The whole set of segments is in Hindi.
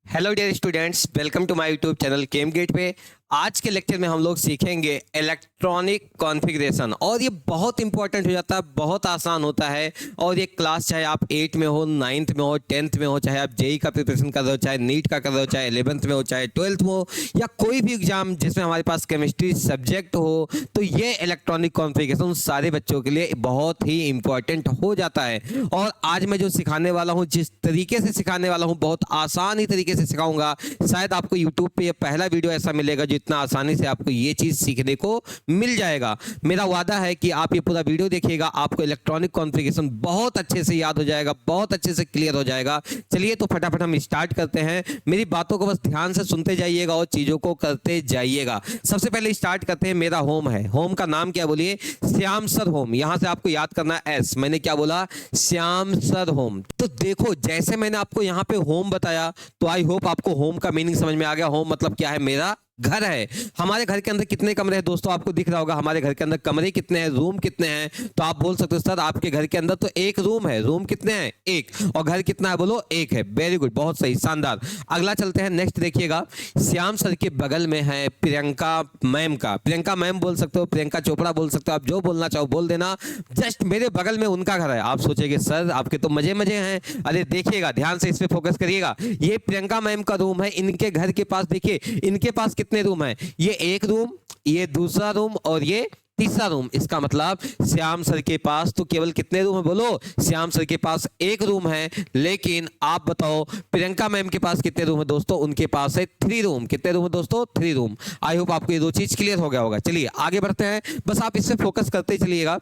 Hello dear students, welcome to my YouTube channel chem gate पे। आज के लेक्चर में हम लोग सीखेंगे इलेक्ट्रॉनिक कॉन्फ़िगरेशन और ये बहुत इंपॉर्टेंट हो जाता है, बहुत आसान होता है। और ये क्लास चाहे आप 8 में हो, 9th में हो, 10th में हो, चाहे आप जेई का प्रिपरेशन कर रहे हो, चाहे नीट का कर रहे हो, चाहे 11th में हो, चाहे 12th में हो, या कोई भी एग्जाम जिसमें हमारे पास केमिस्ट्री सब्जेक्ट हो, तो ये इलेक्ट्रॉनिक कॉन्फ़िगरेशन सारे बच्चों के लिए बहुत ही इंपॉर्टेंट हो जाता है। और आज मैं जो सिखाने वाला हूँ, जिस तरीके से सिखाने वाला हूँ, बहुत आसान ही तरीके से सिखाऊंगा। शायद आपको यूट्यूब पे ये पहला वीडियो ऐसा मिलेगा जो इतना आसानी से आपको ये चीज सीखने को मिल जाएगा। मेरा वादा है कि आप ये पूरा वीडियो देखिएगा, आपको इलेक्ट्रॉनिक कॉन्फ़िगरेशन बहुत अच्छे से याद हो जाएगा, बहुत अच्छे से क्लियर हो जाएगा। चलिए तो फटाफट हम स्टार्ट करते हैं। मेरी बातों को बस ध्यान से सुनते जाइएगा और चीजों को करते जाइएगा। सबसे पहले स्टार्ट करते हैं। मेरा होम है, होम का नाम क्या बोलिए? Shyam sir home. यहां से आपको याद करना है एस। मैंने क्या बोला? Shyam sir home. तो देखो, जैसे मैंने आपको यहां पे होम बताया, तो आई होप आपको होम का मीनिंग समझ में आ गया। होम मतलब क्या है? मेरा घर है। हमारे घर के अंदर कितने कमरे हैं दोस्तों? आपको दिख रहा होगा हमारे घर के अंदर कमरे कितने हैं, रूम कितने हैं। तो आप बोल सकते हो सर आपके घर के अंदर तो एक रूम है। रूम कितने हैं? एक। और घर कितना है? बोलो एक है। वेरी गुड, बहुत सही, शानदार। अगला चलते हैं, नेक्स्ट देखिएगा। श्याम सर के बगल में है प्रियंका मैम का। प्रियंका मैम बोल सकते हो, प्रियंका चोपड़ा बोल सकते हो, आप जो बोलना चाहो बोल देना। जस्ट मेरे बगल में उनका घर है। आप सोचेंगे सर आपके तो मजे मजे हैं। अरे देखिएगा, ध्यान से इस पे फोकस करिएगा। ये प्रियंका मैम का रूम है। इनके घर के पास देखिए, इनके पास कितने रूम है? ये एक रूम, ये दूसरा रूम और ये तीसरा रूम। इसका मतलब श्याम सर के पास तो केवल कितने रूम है? बोलो, श्याम सर के पास एक रूम है। लेकिन आप बताओ प्रियंका मैम के पास कितने रूम है दोस्तों? उनके पास है 3 रूम। कितने रूम है दोस्तों? 3 रूम। आई होप आपको ये दो चीज क्लियर हो गया होगा। चलिए आगे बढ़ते हैं, बस आप इससे फोकस करते चलिएगा।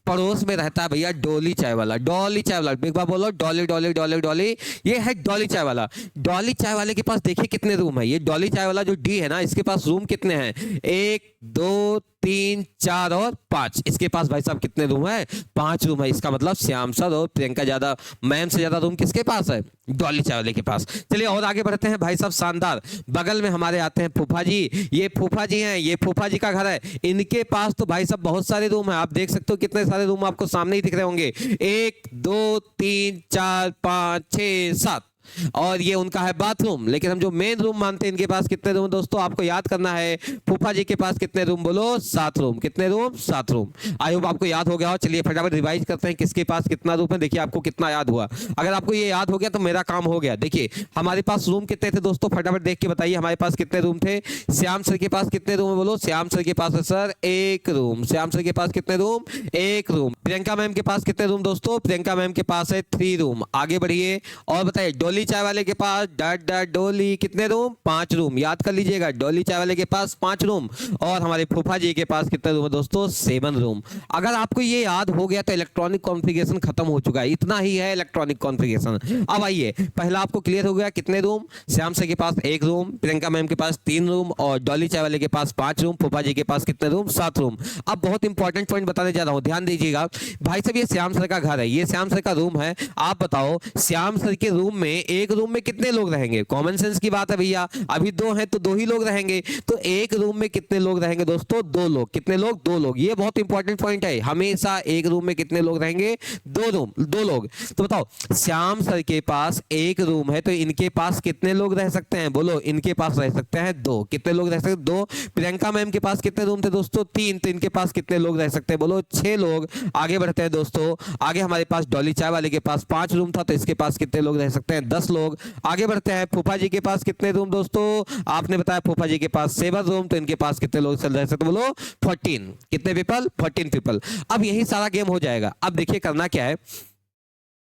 पड़ोस में रहता है भैया डॉली चाय वाला। डॉली चाय वाला, एक बार बोलो, डॉली डॉली डॉली डॉली। ये है डॉली चाय वाला। डॉली चाय वाले के पास देखिए कितने रूम है। ये डॉली चाय वाला जो डी है ना, इसके पास रूम कितने हैं? 1 2 3 4 और 5। इसके पास भाई साहब कितने रूम है? 5 रूम है। इसका मतलब श्याम सर और प्रियंका ज्यादा, मैम से ज्यादा रूम किसके पास है? डॉली चाय वाले के पास। चलिए और आगे बढ़ते हैं भाई साहब, शानदार। बगल में हमारे आते हैं फूफा जी। ये फूफा जी हैं, ये फूफा जी का घर है। इनके पास तो भाई साहब बहुत सारे रूम है। आप देख सकते हो कितने सारे रूम आपको सामने ही दिख रहे होंगे। 1 2 3 4 5 6 7। और ये उनका है बाथरूम। लेकिन हम जो मेन रूम मानते हैं, इनके पास कितने रूम दोस्तों? आपको याद करना है। फूफा जी के पास कितने रूम? बोलो 7 रूम। कितने रूम? 7 रूम। आई होप आपको याद हो गया हो। चलिए फटाफट रिवाइज करते हैं किसके पास कितना रूम है। देखिए आपको कितना याद हुआ। अगर आपको ये याद हो गया तो मेरा काम हो गया। देखिए हमारे पास रूम कितने थे दोस्तों? फटाफट देख के बताइए हमारे पास कितने रूम थे। श्याम सर के पास कितने रूम है? बोलो, श्याम सर के पास है सर 1 रूम। श्याम सर के पास कितने रूम? 1 रूम। प्रियंका मैम के पास कितने रूम दोस्तों? प्रियंका मैम के पास है 3 रूम। आगे बढ़िए और बताइए डोली चाय वाले के पास डॉट डॉट डोली कितने रूम? 5 रूम। याद कर लीजिएगा, डोली चाय वाले के पास 5 रूम। और हमारे फूफा जी के पास कितने रूम है दोस्तों? 7 रूम। अगर आपको ये याद हो गया तो इलेक्ट्रॉनिक कॉन्फ़िगरेशन खत्म हो चुका है। इतना ही है इलेक्ट्रॉनिक कॉन्फ़िगरेशन। अब आइए, पहला आपको क्लियर हो गया कितने रूम? श्याम सर के पास 1 रूम, प्रियंका मैम के पास 3 रूम और डॉली चाय वाले के पास 5 रूम। फूफा जी के पास कितने रूम? 7 रूम। अब बहुत इंपॉर्टेंट पॉइंट बताने जा रहा हूं, ध्यान दीजिएगा भाई साहब। ये श्याम सर का घर है, ये श्याम सर का रूम है। आप बताओ श्याम सर के रूम में, एक रूम में कितने लोग रहेंगे? कॉमन सेंस की बात है भैया। अभी 2 हैं तो 2 ही लोग रहेंगे। तो एक रूम में कितने लोग रहेंगे दोस्तों? 2 लोग। कितने लोग? 2 लोग। ये बहुत इंपॉर्टेंट पॉइंट है। हमेशा एक रूम में कितने लोग रहेंगे? 2 लोग। तो बताओ श्याम सर के पास एक रूम है तो इनके पास कितने लोग रह सकते हैं? बोलो, इनके पास रह सकते हैं 2। कितने लोग रह सकते हैं? 2। प्रियंका मैम के पास कितने रूम थे दोस्तों? 3। तो इनके पास कितने लोग रह सकते हैं? बोलो 6 लोग। आगे बढ़ते हैं दोस्तों। आगे हमारे पास डॉली चाय वाले के पास 5 रूम था तो इसके पास कितने लोग रह सकते हैं? 10 लोग। आगे बढ़ते हैं, फूफा जी के पास कितने रूम दोस्तों? आपने बताया फूफा जी के पास 7 रूम। तो इनके पास कितने लोग रह सकते हैं? बोलो 14। कितने पीपल? 14 पीपल। अब यही सारा गेम हो जाएगा। अब देखिए करना क्या है।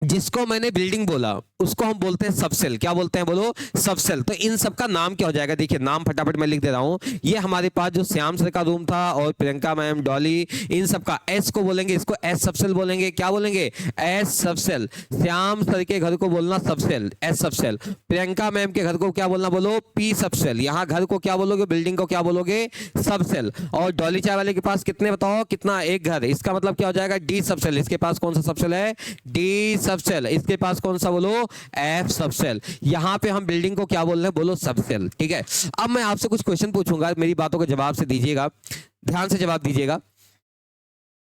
जिसको मैंने बिल्डिंग बोला उसको हम बोलते हैं सबसेल। क्या बोलते हैं? बोलो सबसेल। तो इन सब का नाम क्या हो जाएगा? देखिए नाम फटाफट मैं लिख दे रहा हूं। ये हमारे पास जो श्याम सर का रूम था और प्रियंका मैम, डॉली, इन सब का एस को बोलेंगे, इसको एस सबसेल बोलेंगे। क्या बोलेंगे? S subshell. श्याम सर के घर को बोलना subshell, S subshell. Priyanka ma'am के घर को क्या बोलना? बोलो पी सबसेल। यहां घर को क्या बोलोगे? बिल्डिंग को क्या बोलोगे? सबसेल। और डॉली चाय वाले के पास कितने बताओ? कितना? एक घर। इसका मतलब क्या हो जाएगा? D subshell. इसके पास कौन सा सबसेल है? D subshell. इसके पास कौन सा? बोलो एफ सबसेल। यहां पे हम बिल्डिंग को क्या बोल रहे हैं? बोलो सबसेल। ठीक है। अब मैं आपसे कुछ क्वेश्चन पूछूंगा, मेरी बातों का जवाब से दीजिएगा, ध्यान से जवाब दीजिएगा।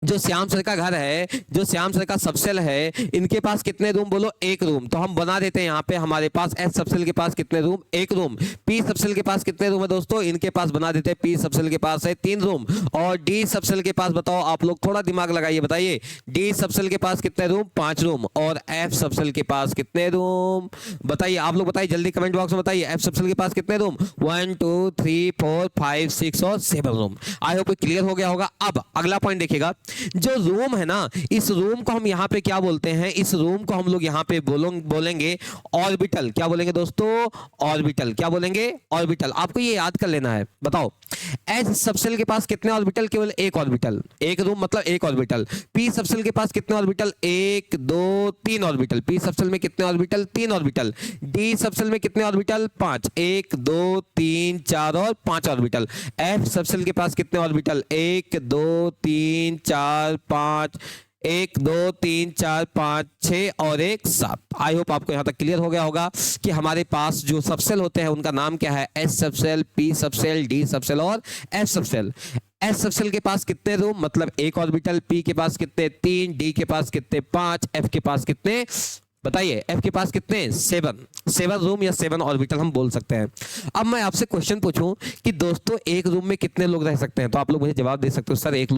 जो श्याम सर का घर है, जो श्याम सर का सबसेल है, इनके पास कितने रूम बोलो? एक रूम। तो हम बना देते हैं यहाँ पे हमारे पास एस सबसेल के पास कितने रूम? एक रूम। पी सबसेल के पास कितने रूम है दोस्तों? इनके पास बना देते हैं पी सबसेल के पास है 3 रूम। और डी सबसेल के पास बताओ, आप लोग थोड़ा दिमाग लगाइए, बताइए डी सबसेल के पास कितने रूम? 5 रूम। और एफ सबसेल के पास कितने रूम? बताइए आप लोग, बताइए जल्दी कमेंट बॉक्स में बताइए एफ सबसेल के पास कितने रूम? 1 2 3 4 5 6 और 7 रूम। आई होप क्लियर हो गया होगा। अब अगला पॉइंट देखिएगा, जो रूम है ना, इस रूम को हम यहाँ पे क्या बोलते हैं? इस रूम को हम लोग यहाँ पे बोलेंगे ऑर्बिटल। क्या बोलेंगे दोस्तों? ऑर्बिटल। क्या बोलेंगे? ऑर्बिटल। आपको ये याद कर लेना है। बताओ एच सबसेल के पास कितने ऑर्बिटल? केवल एक ऑर्बिटल। एक रूम मतलब एक ऑर्बिटल। पी सबसेल के पास कितने ऑर्बिटल? 1 2 3 ऑर्बिटल। पी सबसेल में कितने ऑर्बिटल? 3 ऑर्बिटल। डी सबसेल में कितने ऑर्बिटल? 5। 1 2 3 4 और 5 ऑर्बिटल। एफ सबसेल के पास कितने ऑर्बिटल? 1 2 3 4 5। 1 2 3 4 5 6 और 1 7। आई होप आपको यहां तक क्लियर हो गया होगा कि हमारे पास जो सबसेल होते हैं उनका नाम क्या है? S subshell, P subshell, D subshell और एफ सबसेल। एस सबसेल के पास कितने रूम? मतलब एक ऑर्बिटल। पी के पास कितने? 3। डी के पास कितने? 5। एफ के पास कितने? बताइए एफ के पास कितने? 7 रूम या 7 ऑर्बिटल हम बोल सकते हैं। अब मैं आपसे क्वेश्चन पूछूं कि दोस्तों एक रूम में कितने लोग रह सकते हैं? तो आप लोग मुझे जवाब दे सकते हो सर एक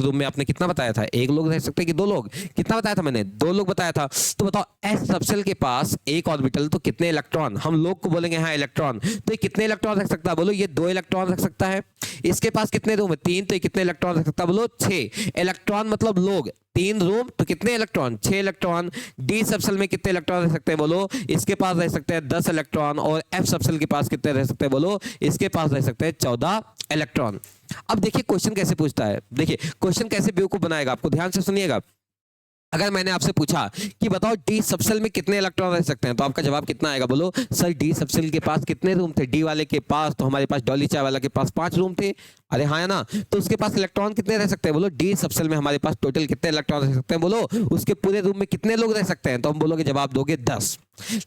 रूम में आपने कितना बताया था? एक लोग रह सकते हैं कि 2 लोग? कितना बताया था मैंने? 2 लोग बताया था। तो बताओ एस सबसेल के पास एक ऑर्बिटल तो कितने इलेक्ट्रॉन? हम लोग को बोलेंगे हाँ इलेक्ट्रॉन। तो ये कितने इलेक्ट्रॉन रख सकता है? बोलो ये 2 इलेक्ट्रॉन रख सकता है। इसके पास कितने रूम है? 3। तो ये कितने इलेक्ट्रॉन रख सकता है? बोलो 6 इलेक्ट्रॉन। मतलब लोग 3 रूम तो कितने इलेक्ट्रॉन? 6 इलेक्ट्रॉन। डी सबसेल में कितने इलेक्ट्रॉन रह सकते हैं? बोलो इसके पास रह सकते हैं 10 इलेक्ट्रॉन। और एफ सबसेल के पास कितने रह सकते हैं? बोलो इसके पास रह सकते हैं 14 इलेक्ट्रॉन। अब देखिए क्वेश्चन कैसे पूछता है। देखिए क्वेश्चन कैसे बेवकूफ बनाएगा, आपको ध्यान से सुनिएगा। अगर मैंने आपसे पूछा कि बताओ डी सबसेल में कितने इलेक्ट्रॉन रह सकते हैं, तो आपका जवाब कितना आएगा? बोलो सर डी सबसेल के पास कितने रूम थे? डी वाले के पास तो हमारे पास डॉली चाय वाला के पास 5 रूम थे। अरे हाँ है ना। तो उसके पास इलेक्ट्रॉन कितने रह सकते हैं? बोलो डी सबसेल में हमारे पास टोटल कितने इलेक्ट्रॉन रह सकते हैं? बोलो उसके पूरे रूम में कितने लोग रह सकते हैं? तो हम बोलोगे जवाब दोगे 10।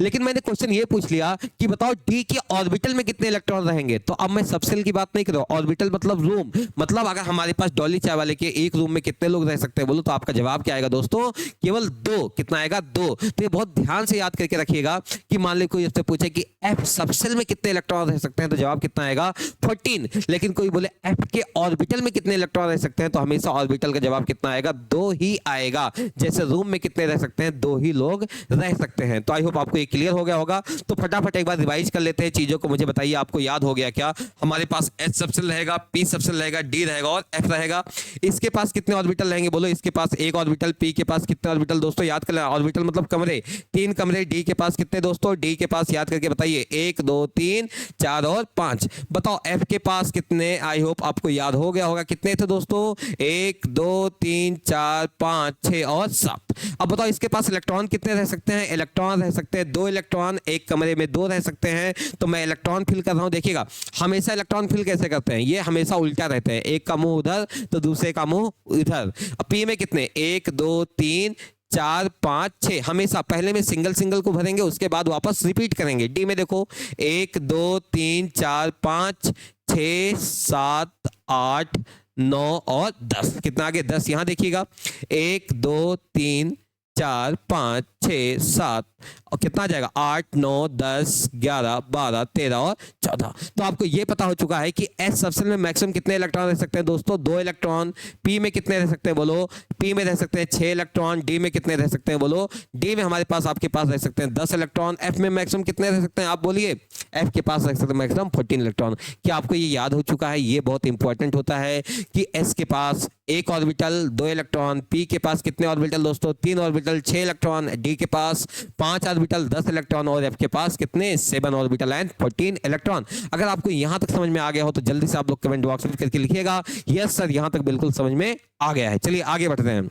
लेकिन मैंने क्वेश्चन ये पूछ लिया कि बताओ डी के ऑर्बिटल में कितने इलेक्ट्रॉन रहेंगे। तो अब मैं सबसेल की बात नहीं कर रहा हूं, ऑर्बिटल मतलब रूम। मतलब अगर हमारे पास डॉली चाय वाले के एक रूम में कितने लोग रह सकते हैं? बोलो तो आपका जवाब क्या आएगा दोस्तों? केवल 2। कितना आएगा? 2। तो ये बहुत ध्यान से याद करके रखिएगा कि मान लो कोई आपसे पूछे कि एफ सबसेल में कितने इलेक्ट्रॉन रह सकते हैं, तो जवाब कितना आएगा? 14। लेकिन कोई बोले एफ के ऑर्बिटल में कितने इलेक्ट्रॉन रह सकते हैं, तो हमेशा ऑर्बिटल का जवाब कितना आएगा? 2 ही आएगा। जैसे रूम में कितने रह सकते हैं? 2 ही लोग रह सकते हैं। तो आई होप आपको ये क्लियर हो गया होगा। तो फटाफट एक बार रिवाइज कर लेते हैं चीजों को। मुझे बताइए आपको याद हो गया क्या? हमारे पास एच सबसेल रहेगा, पी सबसेल रहेगा, डी रहेगा और एफ रहेगा। इसके पास कितने ऑर्बिटल रहेंगे? बोलो इसके पास एक ऑर्बिटल। पी के पास कितने ऑर्बिटल? दोस्तों याद कर लेना, ऑर्बिटल मतलब कमरे, 3 कमरे। डी के पास कितने दोस्तों? डी के पास याद करके बताइए 1 2 3 4 और 5। बताओ एफ के पास कितने? आई होप आपको याद हो गया होगा। कितने थे दोस्तों? 1 2 3 4 5 6 और 7। अब बताओ इसके पास इलेक्ट्रॉन कितने रह सकते हैं? इलेक्ट्रॉन रह सकते हैं 2 इलेक्ट्रॉन। एक कमरे में 2 रह सकते हैं। तो मैं इलेक्ट्रॉन फिल कर रहा हूं। देखिएगा हमेशा इलेक्ट्रॉन फिल कैसे करते हैं? ये हमेशा उल्टा रहते हैं, एक का मुंह उधर तो दूसरे का मुंह इधर। अब पी में कितने? 1 2 3 4 5 6। हमेशा पहले में सिंगल सिंगल को भरेंगे, उसके बाद वापस रिपीट करेंगे। डी में देखो 1 2 3 4 5 6 7 8 9 और 10। कितना आगे? 10। यहां देखिएगा 1 2 3 4 5 6 7 और कितना आ जाएगा? 8 9 10 11 12 13 और 14। तो आपको ये पता हो चुका है कि एस सबसेल में मैक्सिमम कितने इलेक्ट्रॉन रह सकते हैं दोस्तों? 2 इलेक्ट्रॉन। पी में कितने रह सकते हैं? बोलो पी में रह सकते हैं 6 इलेक्ट्रॉन। डी में कितने रह सकते हैं? बोलो डी में हमारे पास आपके पास रह सकते हैं 10 इलेक्ट्रॉन। एफ में मैक्सिमम कितने रह सकते हैं? आप बोलिए। एफ के पास रह सकते हैं मैक्सिमम 14 इलेक्ट्रॉन। क्या आपको ये याद हो चुका है? ये बहुत इंपॉर्टेंट होता है कि एस के पास एक ऑर्बिटल 2 इलेक्ट्रॉन। पी के पास कितने ऑर्बिटल दोस्तों? 3 ऑर्बिटल 6 इलेक्ट्रॉन। डी के पास 5 ऑर्बिटल 10 इलेक्ट्रॉन और एफ के पास कितने? 7 ऑर्बिटल एंड 14 इलेक्ट्रॉन। अगर आपको यहां तक समझ में आ गया हो तो जल्दी से आप लोग कमेंट बॉक्स में करके लिखिएगा यस सर यहां तक बिल्कुल समझ में आ गया है। चलिए आगे बढ़ते हैं।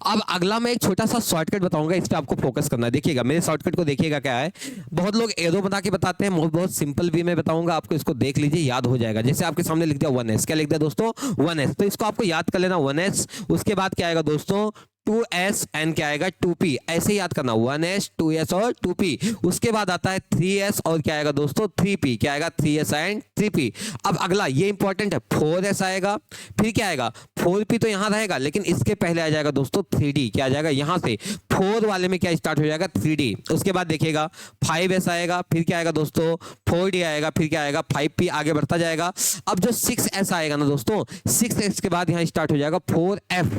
अब अगला मैं एक छोटा सा शॉर्टकट बताऊंगा, इस पे आपको फोकस करना है। देखिएगा मेरे शॉर्टकट को देखिएगा क्या है। बहुत लोग एरो बना के बताते हैं, बहुत सिंपल भी मैं बताऊंगा आपको। इसको देख लीजिए, याद हो जाएगा। जैसे आपके सामने लिख दिया 1s। क्या लिख दिया दोस्तों? 1s। तो इसको आपको याद कर लेना 1s। उसके बाद क्या आएगा दोस्तों? 2s क्या आएगा 2p, ऐसे याद करना 1s 2s और 2p। उसके बाद आता है 3s और क्या आएगा दोस्तों 3p, क्या आएगा 3s एंड 3p। अब अगला ये इंपॉर्टेंट है 4s आएगा, फिर क्या आएगा 4p तो यहां रहेगा, लेकिन इसके पहले आ जाएगा दोस्तों 3d, क्या आ जाएगा यहां से 4 वाले में क्या स्टार्ट हो जाएगा 3d। उसके बाद देखिएगा 5s आएगा, फिर क्या आएगा दोस्तों 4d आएगा, फिर क्या आएगा 5p, आगे बढ़ता जाएगा। अब जो 6s आएगा ना दोस्तों, 6s के बाद यहां स्टार्ट हो जाएगा 4f,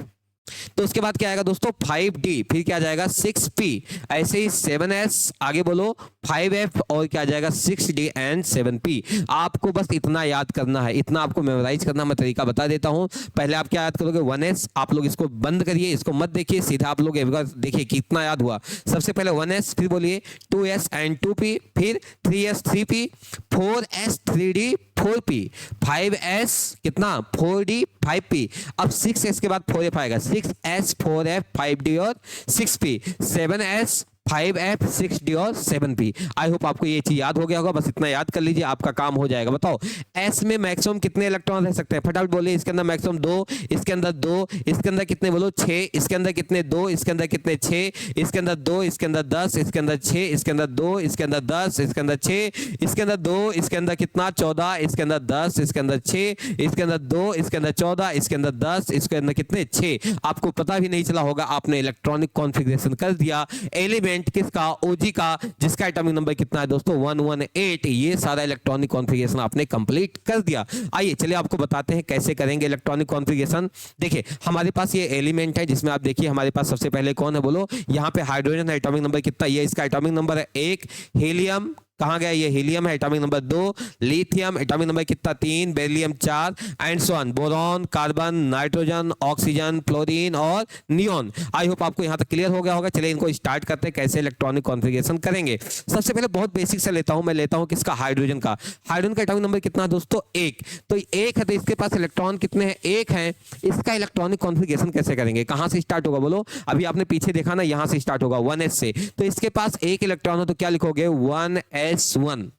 तो उसके बाद क्या आएगा दोस्तों 5d, फिर क्या आ जाएगा 6p, ऐसे ही 7s, आगे बोलो 5f और क्या आ जाएगा 6d एंड 7p। आपको बस इतना याद करना है, इतना आपको मेमोराइज करना, मैं तरीका बता देता हूं। पहले आप क्या याद करोगे 1s, आप लोग इसको बंद करिए, इसको मत देखिए, सीधा आप लोग एक बार देखिए कितना याद हुआ। सबसे पहले 1s, फिर बोलिए 2s एंड 2p, फिर 3s 3p, 4s 3d 4p, 5s कितना 4d 5p। अब 6s के बाद 4f आएगा, 6s 4f 5d और 6p, 7s 5f 6d और 7p। आई होप आपको ये चीज याद हो गया होगा, बस इतना याद कर लीजिए, आपका काम हो जाएगा। बताओ s में मैक्सिमम कितने इलेक्ट्रॉन रह सकते हैं, फटाफट बोलिए। इसके अंदर मैक्सिमम 2, इसके अंदर 2, इसके अंदर कितने बोलो 6, इसके अंदर कितने 2, इसके अंदर कितने 6, इसके अंदर 2, इसके अंदर 10, इसके अंदर 6, इसके अंदर 2, इसके अंदर 10, इसके अंदर 6, इसके अंदर 2, इसके अंदर कितना 14, इसके अंदर 10, इसके अंदर 6, इसके अंदर 2, इसके अंदर 14, इसके अंदर 10, इसके अंदर कितने 6। आपको पता भी नहीं चला होगा, आपने इलेक्ट्रॉनिक कॉन्फ़िगरेशन कर दिया एलिमेंट किसका ओजी का, जिसका एटॉमिक नंबर कितना है दोस्तों 118। ये सारा इलेक्ट्रॉनिक कॉन्फ़िगरेशन आपने कंप्लीट कर दिया। आइए चलिए आपको बताते हैं कैसे करेंगे इलेक्ट्रॉनिक कॉन्फ़िगरेशन। देखिए हमारे पास ये एलिमेंट है, जिसमें आप देखिए हमारे पास सबसे पहले कौन है बोलो, यहाँ पे हाइड्रोजन है, एटॉमिक नंबर कितना, ये इसका एटॉमिक नंबर है 1। हीलियम कहाँ गया, ये हीलियम है, atomic number 2। Lithium atomic number कितना 3, beryllium 4 and so on, boron, carbon, nitrogen, oxygen, fluorine और नियॉन। आई होप आपको यहाँ तक क्लियर हो गया होगा। चलिए इनको स्टार्ट करते हैं कैसे इलेक्ट्रॉनिक कॉन्फ़िगरेशन करेंगे। सबसे पहले बहुत बेसिक से लेता हूँ, मैं लेता हूँ किसका हाइड्रोजन का। हाइड्रोजन का एटॉमिक नंबर कितना दोस्तों 1, तो 1 है, तो इसके पास इलेक्ट्रॉन कितने हैं 1 है। इसका इलेक्ट्रॉनिक कॉन्फ़िगरेशन कैसे करेंगे, कहाँ से स्टार्ट होगा बोलो, अभी आपने पीछे देखा ना, यहाँ से स्टार्ट होगा 1s से, तो इसके पास 1 इलेक्ट्रॉन है, तो क्या लिखोगे 1s1।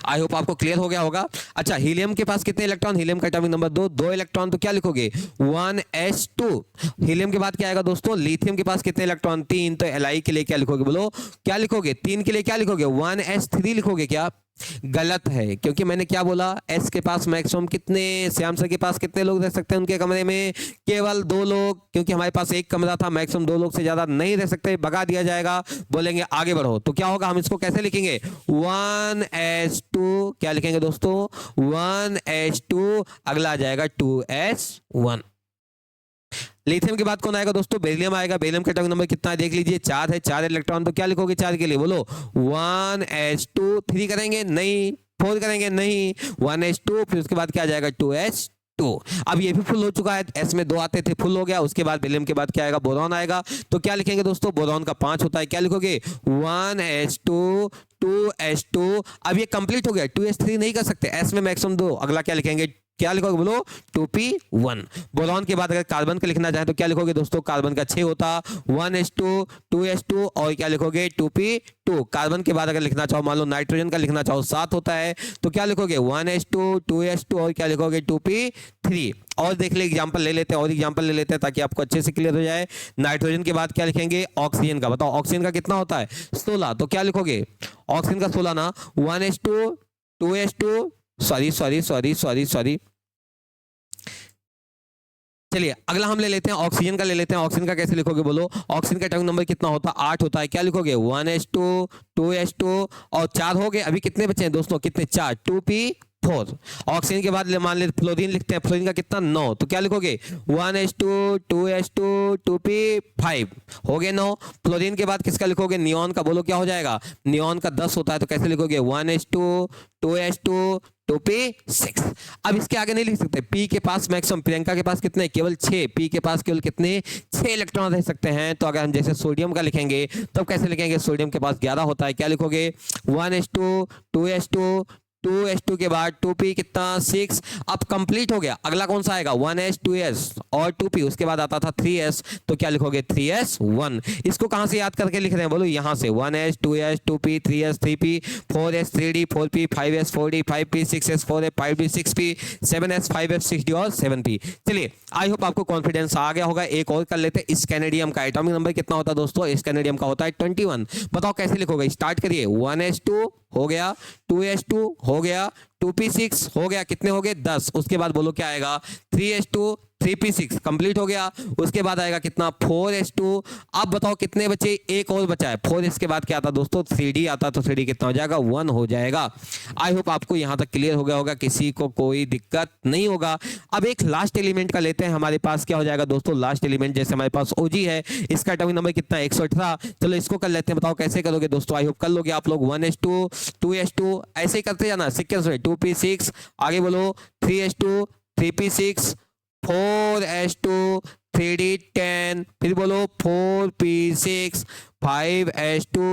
आई होप आपको क्लियर हो गया होगा। अच्छा हीलियम के पास कितने इलेक्ट्रॉन, हीलियम का एटॉमिक नंबर 2 इलेक्ट्रॉन, तो क्या लिखोगे 1s2। हीलियम के बाद क्या आएगा दोस्तों, लिथियम के पास कितने इलेक्ट्रॉन 3, तो Li के लिए क्या लिखोगे बोलो, क्या लिखोगे 3 के लिए क्या लिखोगे 1s3 लिखोगे क्या, गलत है, क्योंकि मैंने क्या बोला s के पास मैक्सिमम कितने, श्याम सर के पास कितने लोग रह सकते हैं उनके कमरे में, केवल 2 लोग, क्योंकि हमारे पास एक कमरा था, मैक्सिमम 2 लोग से ज्यादा नहीं रह सकते, भगा दिया जाएगा, बोलेंगे आगे बढ़ो। तो क्या होगा, हम इसको कैसे लिखेंगे 1s2, क्या लिखेंगे दोस्तों 1s2, अगला आ जाएगा 2s1। लिथियम के बाद कौन आएगा दोस्तों, बेरिलियम आएगा। बेरिलियम का एटॉमिक नंबर कितना है देख लीजिए 4 है, 4 इलेक्ट्रॉन, तो क्या लिखोगे 4 के लिए बोलो 1s2। 3 करेंगे नहीं, 4 करेंगे नहीं, 1s2, फिर उसके बाद क्या आ जाएगा 2s2। अब ये भी फुल हो चुका है, s में 2 आते थे, फुल हो गया। उसके बाद बेरिलियम के बाद क्या आएगा बोरॉन आएगा, तो क्या लिखेंगे दोस्तों, बोरॉन का 5 होता है, क्या लिखोगे 1s2 2s2। अब ये कंप्लीट हो गया, 2s3 नहीं कर सकते, s में मैक्सिमम 2, अगला क्या लिखेंगे, क्या लिखोगे बोलो 2p1। बोरॉन के बाद अगर कार्बन का लिखना चाहे तो क्या लिखोगे दोस्तों, कार्बन का 6 होता 1s2 2s2 और क्या लिखोगे 2p2। कार्बन के बाद अगर लिखना चाहो, मान लो नाइट्रोजन का लिखना चाहो 7 होता है, तो क्या लिखोगे 1s2 2s2 और क्या लिखोगे 2p3। और देख ले एग्जांपल ले लेते हैं, और एग्जांपल ले लेते हैं ताकि आपको अच्छे से क्लियर हो जाए। नाइट्रोजन के बाद क्या लिखेंगे ऑक्सीजन का, बताओ ऑक्सीजन का कितना होता है 16, तो क्या लिखोगे ऑक्सीजन का 16 ना, 1s2 2s2 सॉरी। चलिए अगला हम ले लेते हैं ऑक्सीजन का, ले लेते हैं। ऑक्सीजन का कैसे लिखोगे बोलो, ऑक्सीजन का एटॉमिक नंबर कितना होता है 8 होता है, क्या लिखोगे 1s2 2s2 और 4 हो गए। अभी कितने बचे हैं दोस्तों, कितने 4, 2p4। ऑक्सीजन के बाद मान ले फ्लोरीन लिखते हैं, फ्लोरीन का कितना 9, तो क्या लिखोगे 1s2 2s2 2p5 हो गए 9। फ्लोरीन के बाद किसका लिखोगे, नियॉन का, बोलो क्या हो जाएगा, नियॉन का 10 होता है, तो कैसे लिखोगे 1s2 2s2 2p6। अब इसके आगे नहीं लिख सकते, p के पास मैक्सिमम, प्रियंका के पास कितने केवल 6, p के पास केवल कितने 6 इलेक्ट्रॉन रह सकते हैं। तो अगर हम जैसे सोडियम का लिखेंगे तब कैसे लिखेंगे, सोडियम के पास 11 होता है, क्या लिखोगे 1s2 2s2 2s2 के बाद 2p कितना 6। अब कंप्लीट हो गया, अगला कौन सा आएगा 1s 2s और 2p, उसके बाद आता था 3s, तो क्या लिखोगे 3s 1। इसको कहां से याद करके लिख रहे हैं बोलो, यहां से 1s 2s 2p 3s 3p 4s 3d 4p 5s 4d 5p 6s 4a 5d 6p 7s 5f 6d और 7p। चलिए आई होप आपको कॉन्फिडेंस आ गया होगा। एक और कर लेते हैं, स्कैनेडियम का एटॉमिक नंबर कितना होता है दोस्तों, स्कैनेडियम का होता है 21। बताओ कैसे लिखोगे, स्टार्ट करिए। 1s2 हो गया, 2s2 हो गया, 2p6 हो गया, कितने हो गए 10। उसके बाद बोलो क्या आएगा 3s2 3p6 कंप्लीट हो गया। उसके बाद आएगा कितना 4s2। अब बताओ कितने बचे, एक और बचा है 4। इसके बाद क्या आता दोस्तों 3d आता, तो 3d कितना हो जाएगा 1 हो जाएगा। आई होप आपको यहां तक क्लियर हो गया होगा, किसी को कोई दिक्कत नहीं होगा। अब एक लास्ट एलिमेंट का लेते हैं, हमारे पास क्या हो जाएगा दोस्तों लास्ट एलिमेंट, जैसे हमारे पास OG है, इसका एटॉमिक नंबर कितना 118। चलो इसको कर लेते हैं, बताओ कैसे करोगे दोस्तों, आई होप कर लोगे आप लोग। 1s2 2s2 ऐसे ही करते जाना सीक्वेंस में, 2p6 आगे बोलो 3s2 3p6 4s2 3d10 फिर बोलो 4p6 5s2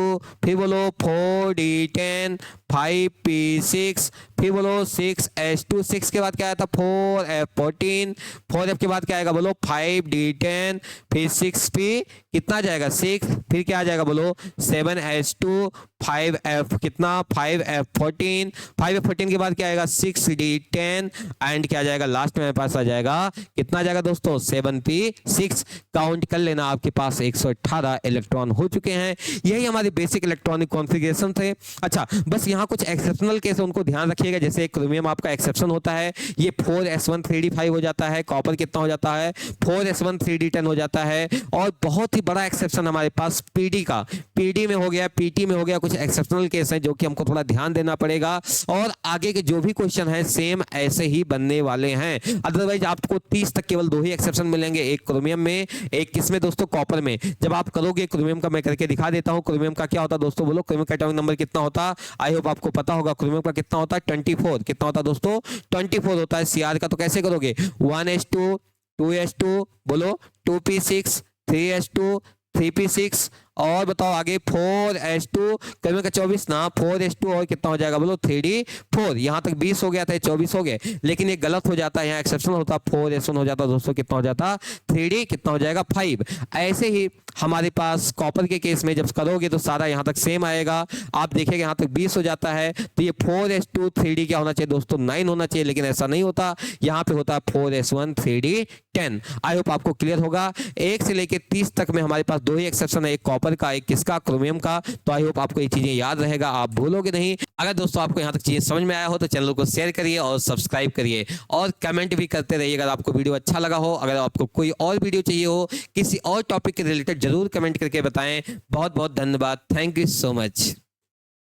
फिर बोलो 4d10 5p6 फिर बोलो 6s2 6 के बाद क्या आया था 4f14 4f के बाद क्या आएगा बोलो 5d10 फिर 6p कितना जाएगा 6 फिर क्या आ जाएगा बोलो 7s2 5f कितना 5f14 5f14 के बाद क्या आएगा 6d10 एंड क्या आ जाएगा लास्ट में मेरे पास आ जाएगा कितना आ जाएगा दोस्तों 7p6। काउंट कर लेना, आपके पास 118 इलेक्ट्रॉन हो चुके हैं। यही हमारे बेसिक इलेक्ट्रॉनिक कॉन्फ़िगरेशन थे। अच्छा बस यहाँ कुछ एक्सेप्शनल केस उनको ध्यान रखिएगा, जैसे क्रोमियम आपका एक्सेप्शन होता है, ये 4s1 3d5 हो जाता है, कॉपर कितना हो जाता है 4s1 3d10 हो जाता है। और बहुत ही बड़ा एक्सेप्शन हमारे पास पीडी का, पीडी में हो गया, पीटी में हो गया, कुछ एक्सेप्शनल केस हैं जो कि हमको थोड़ा ध्यान देना पड़ेगा। और आगे के जो भी क्वेश्चन है सेम ऐसे ही बनने वाले हैं, अदरवाइज आपको 30 तक केवल 2 ही एक्सेप्शन मिलेंगे, एक क्रोमियम में एक किसमें दोस्तों कॉपर में। जब आप करोगे क्रोमियम का मैं करके दिखा देता हूं, क्रोमियम का क्या होता है दोस्तों बोलो, क्रोमियम का एटॉमिक नंबर कितना होता, आई होप आपको पता होगा। क्रोमियम का कितना होता है 24, कितना होता है दोस्तों 24 होता है। सीआर का तो कैसे करोगे 1s2 2s2 बोलो 2p6 3s2 3p6 और बताओ आगे 4s2 क्रोमियम का 24 ना 4s2 और कितना हो जाएगा बोलो 3d4। यहां तक 20 हो गया था 24 हो गए, लेकिन ये गलत हो जाता है, यहाँ एक्सेप्शन होता 4s1 हो जाता दोस्तों, कितना हो जाता 3d कितना हो जाएगा 5। ऐसे ही हमारे पास कॉपर के केस में जब करोगे तो सारा यहाँ तक सेम आएगा। आप देखिएगा यहाँ तक 20 हो जाता है, तो ये 4s2 3d क्या होना चाहिए दोस्तों 9 होना चाहिए, लेकिन ऐसा नहीं होता, यहाँ पे होता है 4s1 3d 10। आई होप आपको क्लियर होगा। 1 से लेकर 30 तक में हमारे पास 2 ही एक्सेप्शन है, एक कॉपर का एक किसका क्रोमियम का। तो आई होप आपको ये चीजें याद रहेगा, आप भूलोगे नहीं। अगर दोस्तों आपको यहाँ तक चीजें समझ में आया हो तो चैनल को शेयर करिए और सब्सक्राइब करिए और कमेंट भी करते रहिए। अगर आपको वीडियो अच्छा लगा हो, अगर आपको कोई और वीडियो चाहिए हो किसी और टॉपिक के रिलेटेड, जरूर कमेंट करके बताएं। बहुत बहुत धन्यवाद, थैंक यू सो मच।